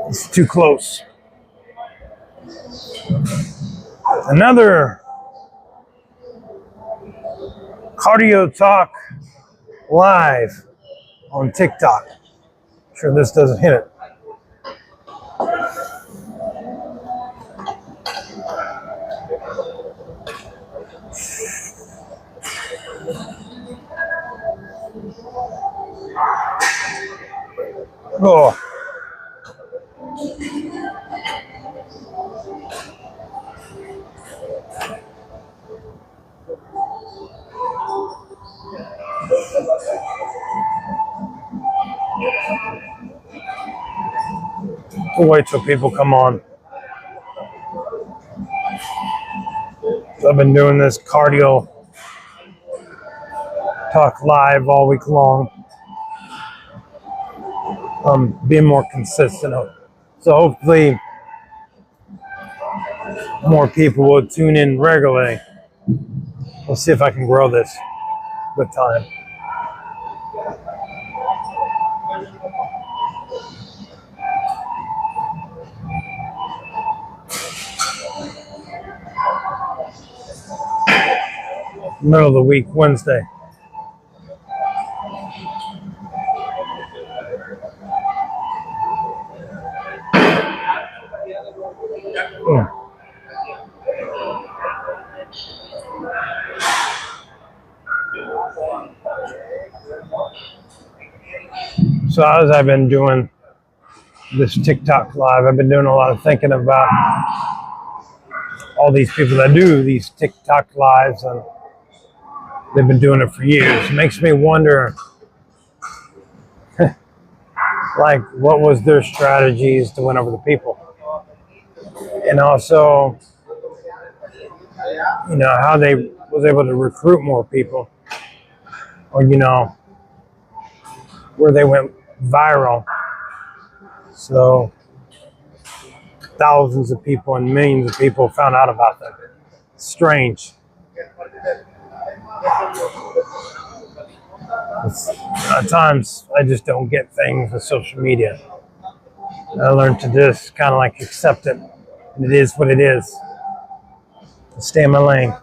It's too close. Another cardio talk live on TikTok. Sure this doesn't hit it. Oh. We'll wait till people come on. I've been doing this cardio talk live all week long. Being more consistent. So hopefully more people will tune in regularly. We'll see if I can grow this with time. Middle of the week, Wednesday. So as I've been doing this TikTok live, I've been doing a lot of thinking about all these people that do these TikTok lives, and they've been doing it for years. It makes me wonder, like, what was their strategies to win over the people? And also, you know, how they was able to recruit more people, or, you know, where they went viral. So thousands of people and millions of people found out about them. It's strange. At times, I just don't get things with social media. I learned to just kind of like accept it. And it is what it is. Stay in my lane.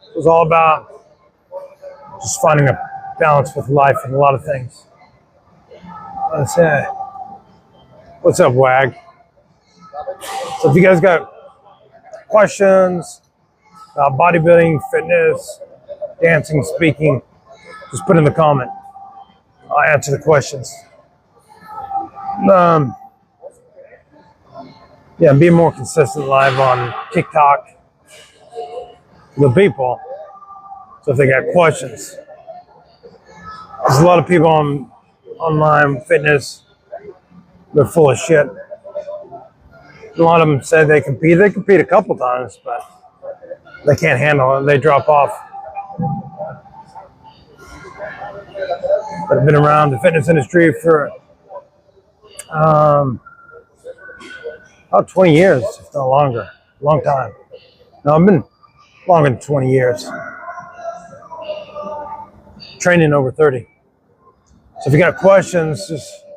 It was all about just finding a balance with life and a lot of things. That's it. What's up, WAG? So if you guys got questions about bodybuilding, fitness, dancing, speaking, just put in the comment. I'll answer the questions. Yeah, be more consistent live on TikTok with people. So if they got questions, there's a lot of people on online fitness. They're full of shit. A lot of them say they compete. They compete a couple times, but they can't handle it. They drop off. But I've been around the fitness industry for about 20 years, if not longer. Long time. No, I've been longer than 20 years. Training over 30. So if you got questions,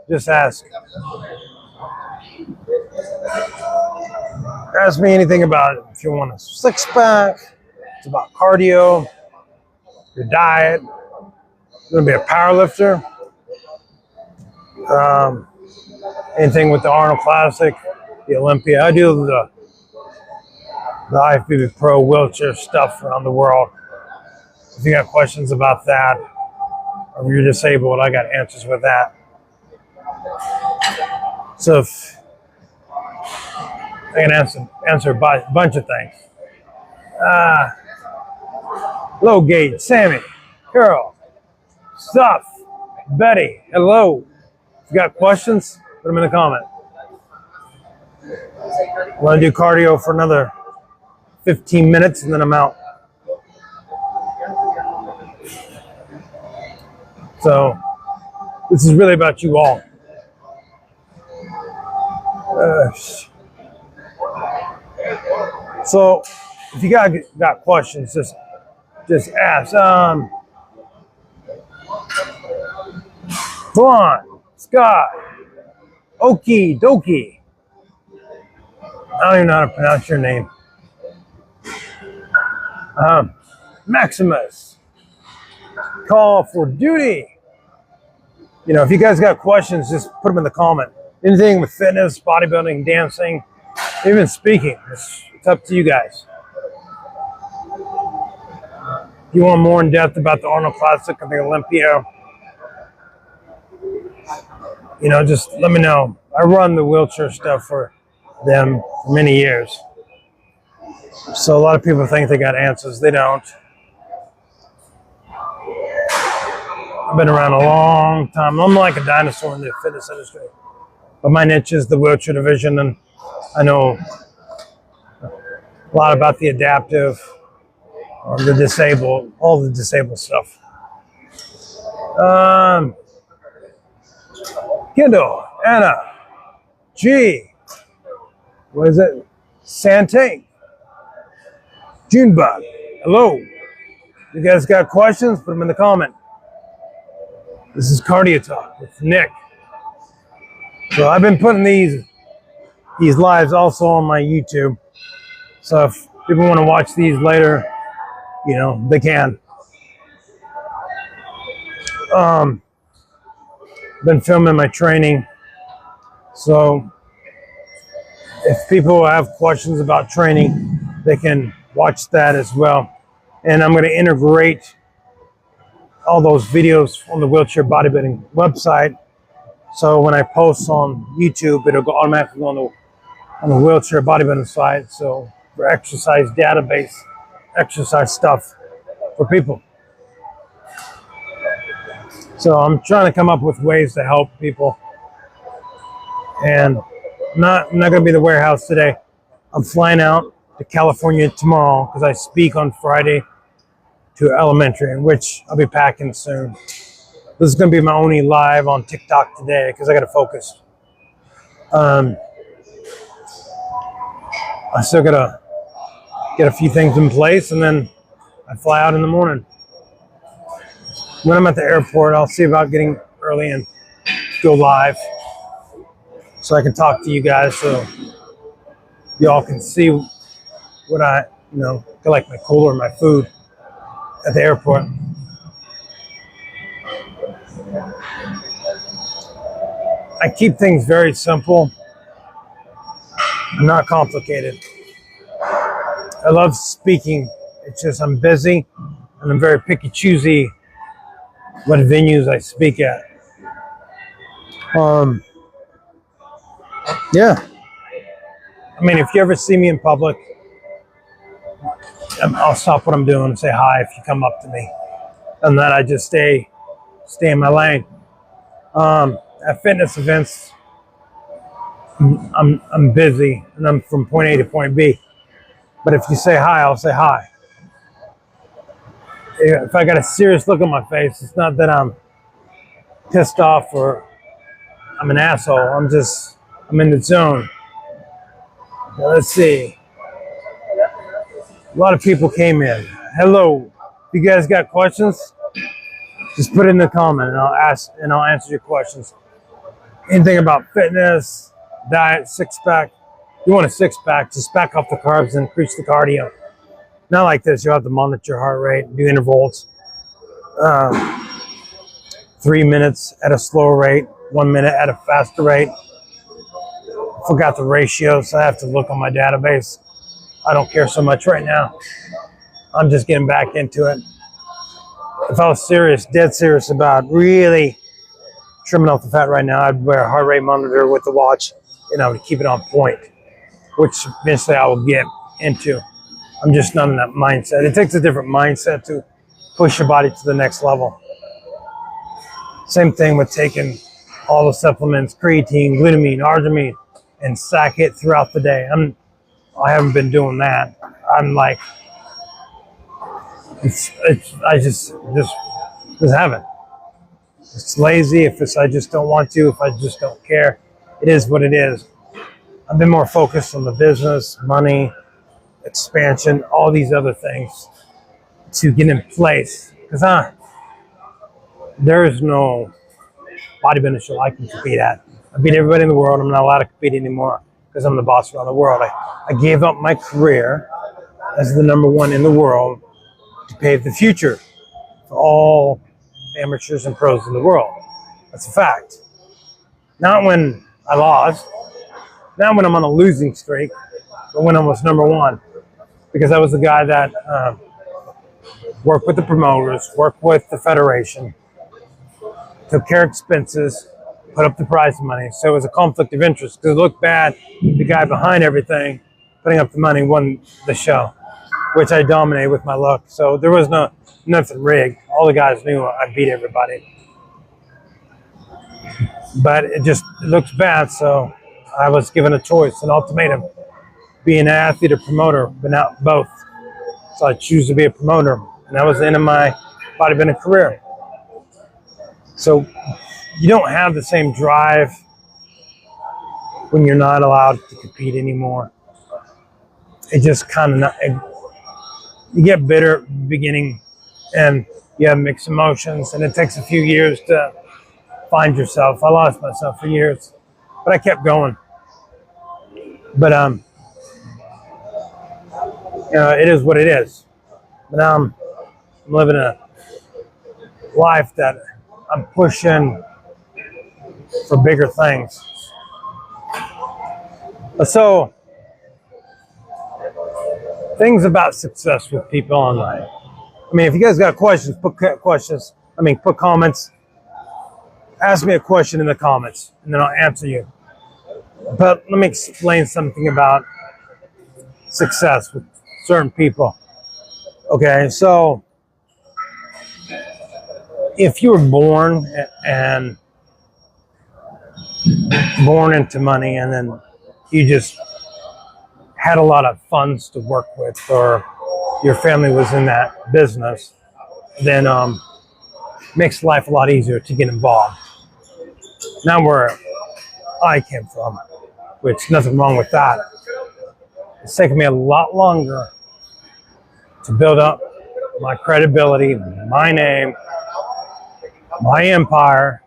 just ask. Ask me anything about it. If you want a six pack, it's about cardio, your diet. You're gonna be a power lifter. Anything with the Arnold Classic, the Olympia. I do the IFBB Pro wheelchair stuff around the world. If you got questions about that, or you're disabled, I got answers with that. So if I can answer a bunch of things. Low Gate, Sammy, Carol, Stuff, Betty, hello. If you got questions, put them in the comment. I'm going to do cardio for another 15 minutes and then I'm out. So this is really about you all. So if you got questions, just ask. Vaughn, Scott, Okie Dokie. I don't even know how to pronounce your name. Maximus, Call for Duty. You know, if you guys got questions, just put them in the comment. Anything with fitness, bodybuilding, dancing, even speaking. It's up to you guys. If you want more in depth about the Arnold Classic and the Olympia, you know, just let me know. I run the wheelchair stuff for them for many years. So a lot of people think they got answers. They don't. I've been around a long time. I'm like a dinosaur in the fitness industry. But my niche is the wheelchair division, and I know a lot about the adaptive, the disabled, all the disabled stuff. Kendall, Anna, G, what is it? Santang, Junebug, hello. You guys got questions? Put them in the comment. This is Cardio Talk with Nick. So I've been putting these lives also on my YouTube. So if people want to watch these later, you know, they can. Been filming my training. So if people have questions about training, they can watch that as well. And I'm going to integrate all those videos on the Wheelchair Bodybuilding website. So when I post on YouTube, it'll go automatically on the Wheelchair Bodybuilding site. So for exercise database, exercise stuff for people. So I'm trying to come up with ways to help people. And I'm not going to be in the warehouse today. I'm flying out to California tomorrow because I speak on Friday to elementary, which I'll be packing soon. This is going to be my only live on TikTok today because I got to focus. I still got to get a few things in place, and then I fly out in the morning. When I'm at the airport, I'll see about getting early and go live so I can talk to you guys so y'all can see what I, you know, like my cooler, my food at the airport. I keep things very simple and not complicated. I love speaking. It's just I'm busy and I'm very picky choosy what venues I speak at. Yeah. I mean, if you ever see me in public, I'll stop what I'm doing and say hi if you come up to me. And then I just stay in my lane. At fitness events, I'm busy and I'm from point A to point B. But if you say hi, I'll say hi. If I got a serious look on my face, it's not that I'm pissed off or I'm an asshole. I'm in the zone. Now, let's see. A lot of people came in. Hello. If you guys got questions, just put it in the comment and I'll answer your questions. Anything about fitness, diet, six-pack. If you want a six-pack, just back off the carbs and increase the cardio. Not like this. You'll have to monitor your heart rate, do intervals. 3 minutes at a slower rate, 1 minute at a faster rate. Forgot the ratios. I have to look on my database. I don't care so much right now. I'm just getting back into it. If I was serious, dead serious about really trimming off the fat right now, I'd wear a heart rate monitor with the watch, you know, to keep it on point, which eventually I will get into. I'm just not in that mindset. It takes a different mindset to push your body to the next level. Same thing with taking all the supplements, creatine, glutamine, arginine, and sack it throughout the day. I haven't been doing that. I'm like, I just haven't. It's lazy. I just don't want to. If I just don't care, it is what it is. I've been more focused on the business, money, expansion, all these other things to get in place. Because there is no bodybuilding show I can compete at. I beat everybody in the world. I'm not allowed to compete anymore because I'm the boss around the world. I gave up my career as the #1 in the world to pave the future for all amateurs and pros in the world. That's a fact. Not when I lost, not when I'm on a losing streak, but when I was #1. Because I was the guy that worked with the promoters, worked with the federation, took care of expenses, put up the prize money. So it was a conflict of interest because it looked bad. The guy behind everything, putting up the money, won the show, which I dominated with my luck. So there was nothing rigged. All the guys knew I beat everybody. But it looks bad, so I was given a choice, an ultimatum. Be an athlete or promoter, but not both. So I choose to be a promoter. And that was the end of my bodybuilding career. So you don't have the same drive when you're not allowed to compete anymore. It just kind of, you get bitter at the beginning and you have mixed emotions, and it takes a few years to find yourself. I lost myself for years, but I kept going. But it is what it is. But now I'm living a life that I'm pushing for bigger things. So, things about success with people online. I mean, if you guys got questions, put comments. Ask me a question in the comments, and then I'll answer you. But let me explain something about success with certain people. Okay, so if you were born into money, and then you just had a lot of funds to work with, or your family was in that business, then makes life a lot easier to get involved. Now where I came from, which nothing wrong with that. It's taken me a lot longer to build up my credibility, my name, my empire,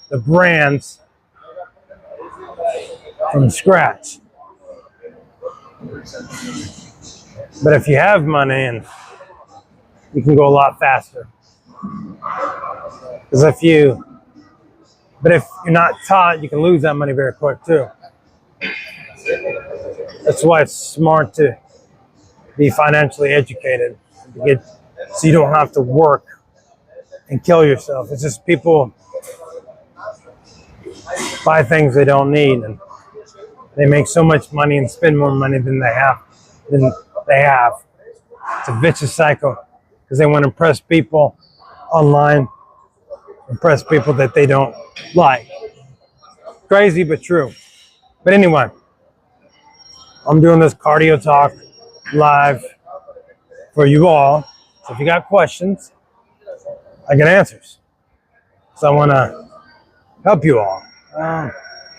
the brands from scratch. But if you have money, and you can go a lot faster. Because if you're not taught, you can lose that money very quick too. That's why it's smart to be financially educated, so you don't have to work and kill yourself. It's just people buy things they don't need, and they make so much money and spend more money than they have. It's a vicious cycle because they want to impress people online, impress people that they don't like. Crazy but true. But anyway, I'm doing this cardio talk live for you all. So if you got questions, I got answers. So I want to help you all.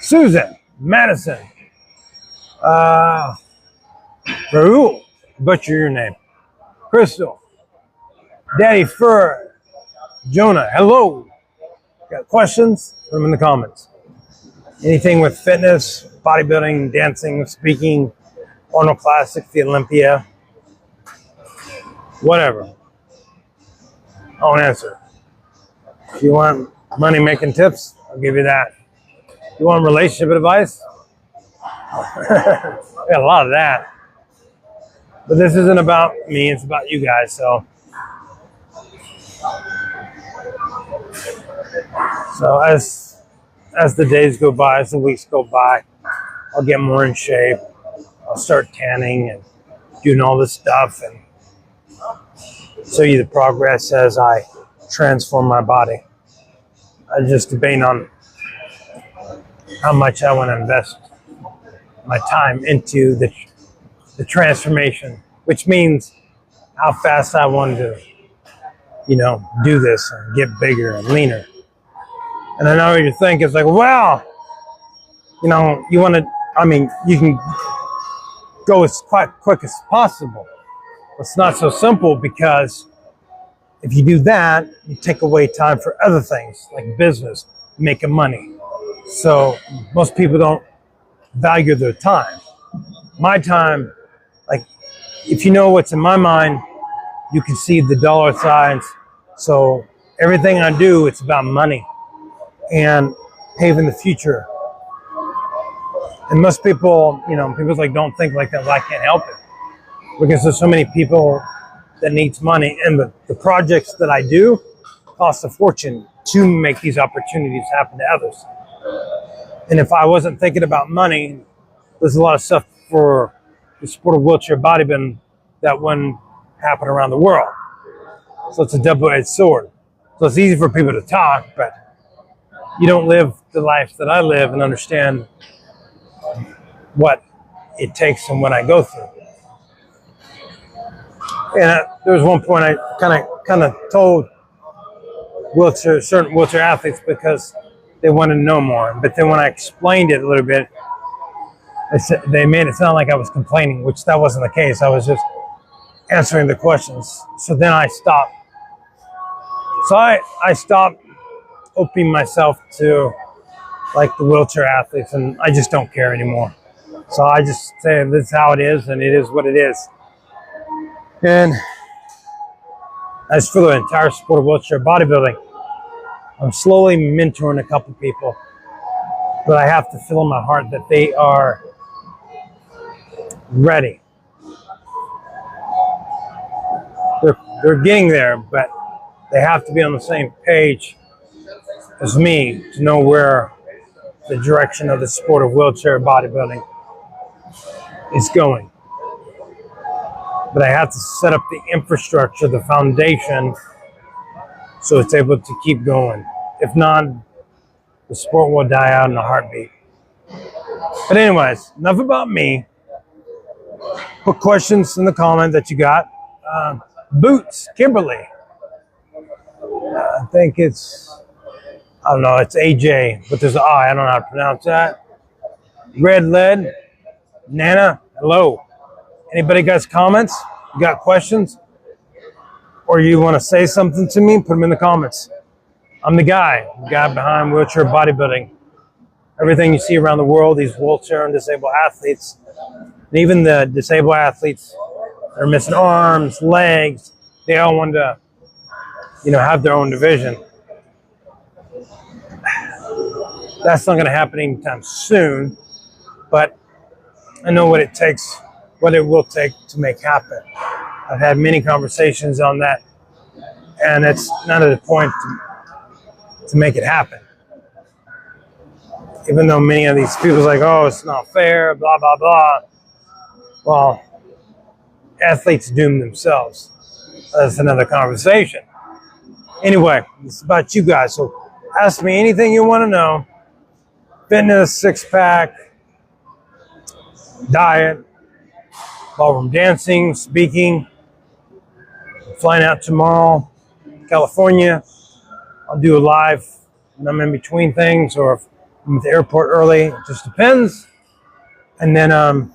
Susan, Madison, Raul, butcher your name, Crystal, Daddy Fur, Jonah, hello. Got questions? Put them in the comments. Anything with fitness, bodybuilding, dancing, speaking, Arnold Classic, the Olympia, whatever. I'll answer. If you want money making tips, I'll give you that. You want relationship advice? I got a lot of that. But this isn't about me, it's about you guys, so. So as the days go by, as the weeks go by, I'll get more in shape. I'll start tanning and doing all this stuff and show you the progress as I transform my body. I'm just debating on how much I want to invest my time into the transformation, which means how fast I want to, do this and get bigger and leaner. And I know what you're thinking, it's like, well, I I mean, you can go as quite quick as possible. It's not so simple, because if you do that, you take away time for other things like business, making money. So most people don't value their time. My time, like, if you know what's in my mind, you can see the dollar signs. So everything I do, it's about money and paving the future. And most people, people like don't think like that. Well, I can't help it, because there's so many people that needs money, and the projects that I do cost a fortune to make these opportunities happen to others. And if I wasn't thinking about money, there's a lot of stuff for the sport of wheelchair bodybuilding that wouldn't happen around the world. So it's a double-edged sword. So it's easy for people to talk, but you don't live the life that I live and understand what it takes and what I go through. And there was one point I kind of told certain wheelchair athletes, because they wanted to know more. But then when I explained it a little bit, they made it sound like I was complaining, which that wasn't the case. I was just answering the questions. So then I stopped. So I stopped opening myself to like the wheelchair athletes, and I just don't care anymore. So I just say this is how it is, and it is what it is. And as for the entire sport of wheelchair bodybuilding, I'm slowly mentoring a couple people, but I have to feel in my heart that they are ready. They're getting there, but they have to be on the same page as me to know where the direction of the sport of wheelchair bodybuilding is going. But I have to set up the infrastructure, the foundation, so it's able to keep going. If not, the sport will die out in a heartbeat. But anyways, enough about me. Put questions in the comment that you got. Boots, Kimberly. I think it's AJ, but there's an I don't know how to pronounce that. Red Lead, Nana, hello. Anybody got comments? You got questions? Or you want to say something to me? Put them in the comments. I'm the guy behind wheelchair bodybuilding. Everything you see around the world, these wheelchair and disabled athletes, and even the disabled athletes that are missing arms, legs, they all want to, have their own division. That's not going to happen anytime soon, but I know what it will take to make happen. I've had many conversations on that, and it's not at the point to make it happen. Even though many of these people are like, oh, it's not fair, blah, blah, blah. Well, athletes doom themselves. That's another conversation. Anyway, it's about you guys. So ask me anything you want to know. Fitness, six-pack, diet, ballroom dancing, speaking. Flying out tomorrow, California. I'll do a live when I'm in between things, or if I'm at the airport early. It just depends. And then, I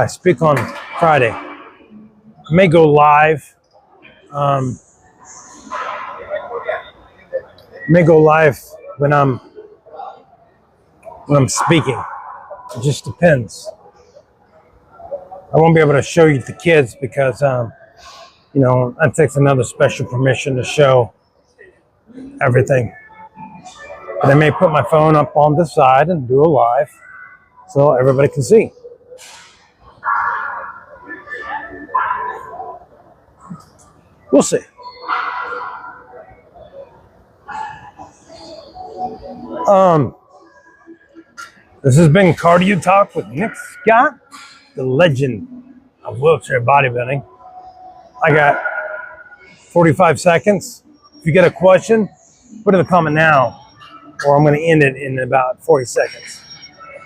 speak on Friday. I may go live. When I'm speaking. It just depends. I won't be able to show you the kids because, that takes another special permission to show everything. But I may put my phone up on the side and do a live so everybody can see. We'll see. This has been Cardio Talk with Nick Scott, the legend of wheelchair bodybuilding. I got 45 seconds. If you get a question, put it in the comment now, or I'm going to end it in about 40 seconds.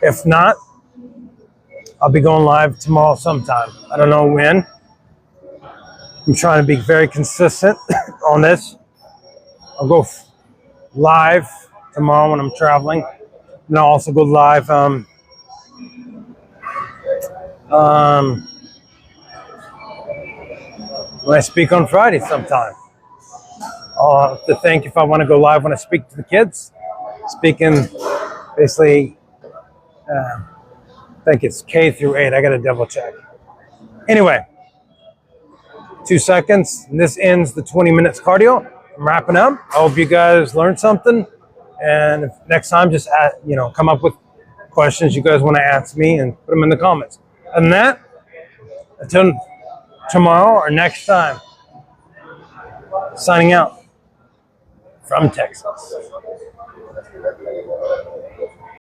If not, I'll be going live tomorrow sometime. I don't know when. I'm trying to be very consistent on this. I'll go live tomorrow when I'm traveling. And I'll also go live when I speak on Friday sometime. I'll have to think if I want to go live when I speak to the kids. Speaking basically, I think it's K through 8. I got to double check. Anyway, 2 seconds. And this ends the 20 minutes cardio. I'm wrapping up. I hope you guys learned something. And next time, just come up with questions you guys want to ask me and put them in the comments. And that, until tomorrow or next time, signing out from Texas.